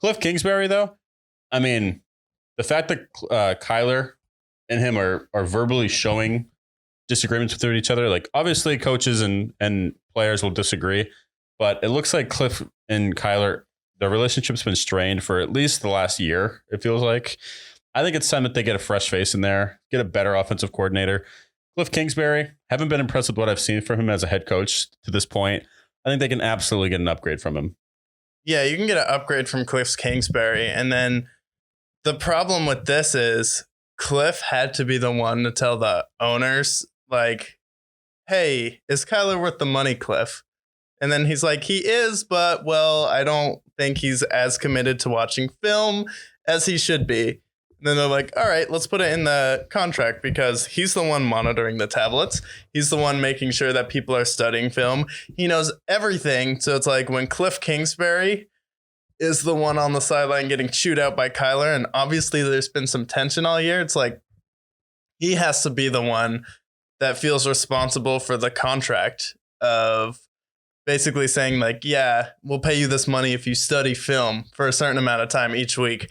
Kliff Kingsbury, though, I mean, the fact that Kyler and him are verbally showing disagreements with each other, like obviously coaches and players will disagree, but it looks like Kliff and Kyler, their relationship's been strained for at least the last year, it feels like. I think it's time that they get a fresh face in there, get a better offensive coordinator. Kliff Kingsbury, haven't been impressed with what I've seen from him as a head coach to this point. I think they can absolutely get an upgrade from him. Yeah, you can get an upgrade from Kliff Kingsbury. And then the problem with this is Kliff had to be the one to tell the owners, like, hey, is Kyler worth the money, Kliff? And then he's like, he is, but, well, I don't think he's as committed to watching film as he should be. And then they're like, all right, let's put it in the contract because he's the one monitoring the tablets. He's the one making sure that people are studying film. He knows everything. So it's like when Kliff Kingsbury is the one on the sideline getting chewed out by Kyler, and obviously there's been some tension all year, it's like he has to be the one that feels responsible for the contract of basically saying like, yeah, we'll pay you this money if you study film for a certain amount of time each week.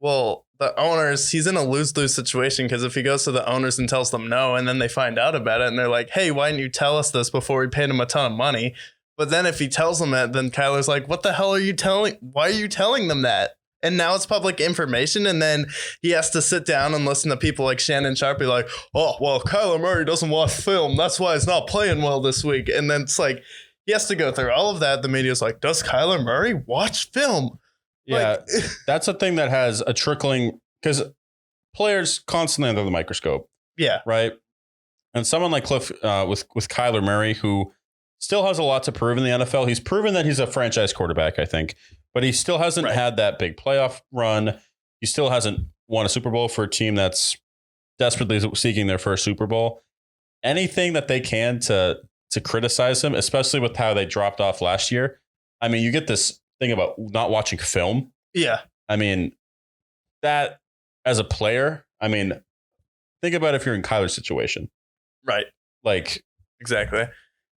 Well, the owners, he's in a lose-lose situation because if he goes to the owners and tells them no, and then they find out about it and they're like, hey, why didn't you tell us this before we paid him a ton of money? But then if he tells them that, then Kyler's like, what the hell are you telling? Why are you telling them that? And now it's public information. And then he has to sit down and listen to people like Shannon Sharp be like, oh, well, Kyler Murray doesn't watch film. That's why he's not playing well this week. And then it's like, he has to go through all of that. The media's like, does Kyler Murray watch film? Yeah, that's a thing that has a trickling, because players constantly under the microscope. Yeah. Right. And someone like Kliff with Kyler Murray, who still has a lot to prove in the NFL. He's proven that he's a franchise quarterback, I think, but he still hasn't had that big playoff run. He still hasn't won a Super Bowl for a team that's desperately seeking their first Super Bowl. Anything that they can to criticize him, especially with how they dropped off last year. I mean, you get this thing about not watching film. Yeah. I mean, that as a player, I mean, think about if you're in Kyler's situation. Right. Like, exactly.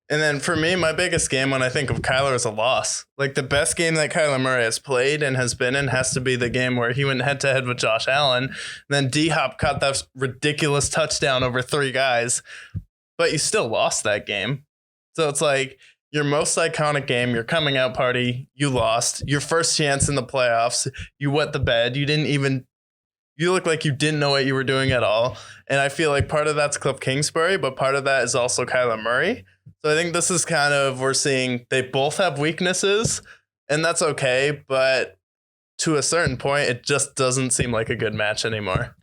And then for me, my biggest game when I think of Kyler is a loss. Like the best game that Kyler Murray has played and has been in has to be the game where he went head to head with Josh Allen. And then D-Hop caught that ridiculous touchdown over 3 guys, but you still lost that game. So it's like your most iconic game, your coming out party, you lost. Your first chance in the playoffs, you wet the bed. You look like you didn't know what you were doing at all. And I feel like part of that's Kliff Kingsbury, but part of that is also Kyler Murray. So I think this is kind of, we're seeing they both have weaknesses, and that's okay. But to a certain point, it just doesn't seem like a good match anymore.